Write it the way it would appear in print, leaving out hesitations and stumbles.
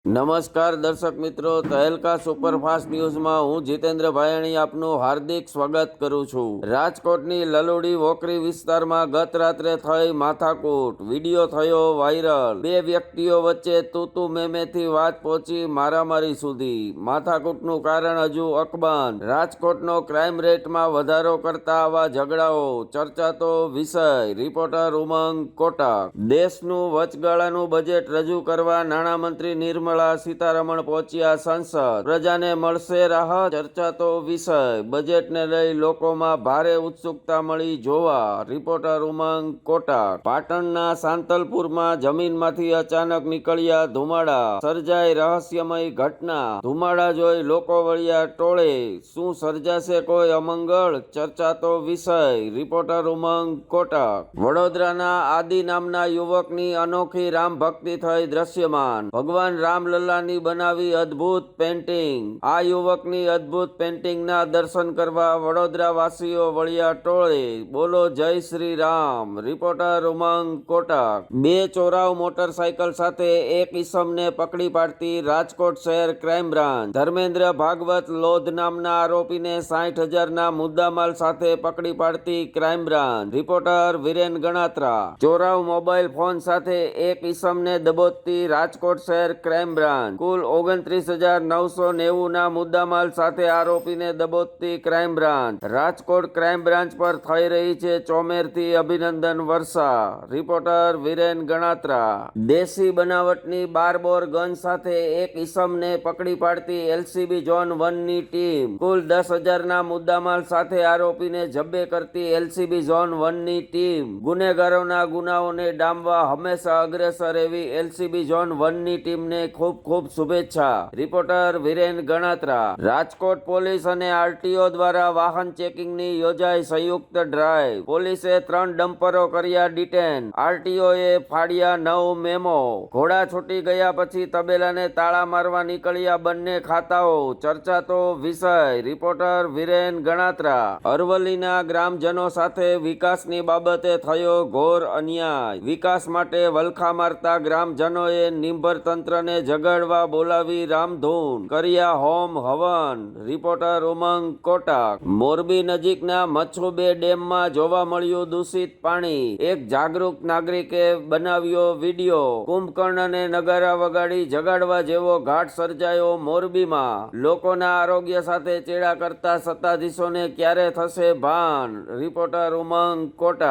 નમસ્કાર દર્શક મિત્રો, તહેલકા સુપરફાસ્ટ ન્યૂઝમાં હું જીતેન્દ્ર ભાયાણી આપનું હાર્દિક સ્વાગત કરું છું। રાજકોટની લલુડી વોકરી વિસ્તારમાં ગત રાત્રે થઈ માથાકૂટ, વિડીયો થયો વાયરલ। બે વ્યક્તિઓ વચ્ચે તૂતુ મેમેથી વાત પહોંચી મારામારી સુધી। માથાકૂટનું કારણ હજુ અકબંધ। રાજકોટનો ક્રાઇમ રેટમાં વધારો કરતા આવા ઝઘડાઓ ચર્ચાતો વિષય। રિપોર્ટર ઉમંગ કોટક। દેશનું વચગાળાનું બજેટ રજૂ કરવા નાણામંત્રી નિર્મલા સીતારમણ પહોંચ્યા સંસદ। પ્રજાને મળશે રાહત ચર્ચાતો વિષય। બજેટને લઈ લોકોમાં ભારે ઉત્સુકતા મળી જોવા। રિપોર્ટર ઉમંગ કોટક। પાટણના સાંતલપુરમાં જમીનમાંથી અચાનક નીકળ્યા ધુમાડા, સર્જાઈ રહસ્યમય ઘટના। ધુમાડા જોઈ લોકો વળ્યા ટોળે, શું સર્જાશે કોઈ અમંગળ ચર્ચાતો વિષય। રિપોર્ટર ઉમંગ કોટક। વડોદરાના આદિ નામના યુવકની અનોખી રામ ભક્તિ થઈ દ્રશ્યમાન। ભગવાન રામલલ્લાની બનાવી અદ્ભુત પેન્ટિંગ। આ યુવકની અદ્ભુત પેન્ટિંગના દર્શન કરવા વડોદરા વાસીઓ વળ્યા ટોળે, બોલો જય શ્રી રામ। રિપોર્ટર ઉમંગ કોટક। બે ચોરાવ મોટરસાયકલ સાથે એક ઈસમને પકડી પાડતી રાજકોટ શહેર ક્રાઇમ બ્રાન્ચ। ધર્મેન્દ્ર ભાગવત લોધ નામના આરોપીને 60,000ના મુદ્દામાલ સાથે પકડી પાડતી crime branch. Reporter Viren Ganatra. ચોરાવ મોબાઈલ ફોન સાથે એક ઈસમને દબોચતી રાજકોટ શહેર ક્રાઇમ બ્રાન્ચ। કુલ 29,990ના મુદ્દામાલ સાથે આરોપીને દબોચતી crime branch. Rajkot crime branch પર થઈ રહી છે ચોમેરથી અભિનંદન વર્ષા। રિપોર્ટર વિરેન ગણાત્રા। દેશી બનાવટની બારબોર ગન સાથે એક ઈસમને પકડી પાડતી એલસીબી ઝોન 1ની ટીમ। કુલ 10,000ના મુદ્દામાલ સાથે આરોપીને જબ્બે કરતી એલસીબી ઝોન 1ની ટીમ। ગુનેગારોના ગુનાઓને ડામવા હંમેશા અગ્રેસર એવી એલસીબી ઝોન 1ની ટીમને ખૂબ ખૂબ શુભેચ્છા। રિપોર્ટર વિરેન ગણાત્રા। રાજકોટ પોલીસ અને આરટીઓ દ્વારા વાહન ચેકિંગની યોજાઈ સંયુક્ત ડ્રાઈવ। પોલીસે 3 ડમ્પરો કર્યા ડિટેન। આરટીઓએ ફાડ્યા 9 મેમો। ઘોડા છૂટી ગયા પછી તબેલાને તાળા મારવા નીકળ્યા બંને ખાતાઓ ચર્ચાતો વિષય। રિપોર્ટર વિરેન ગણાત્રા। અરવલ્લીના ગ્રામજનો સાથે વિકાસની બાબતે થયો ઘોર અન્યાય। વિકાસ માટે વલખા મારતા ગ્રામજનોએ નિંભર તંત્રને જગાડવા બોલાવી રામધૂન, કર્યા હોમ હવન। રિપોર્ટર ઉમંગ કોટક। મોરબી નજીકના મચ્છુ 2 ડેમમાં જોવા મળ્યું દૂષિત પાણી। એક જાગૃત નાગરિકે બનાવ્યો વિડીયો। કુંભકર્ણને નગારા વગાડી જગાડવા જેવો ઘાટ સર્જાયો મોરબીમાં। લોકોના આરોગ્ય સાથે ચેડા કરતા સત્તાધીશોને ક્યારે થશે ભાન। રિપોર્ટર ઉમંગ કોટક।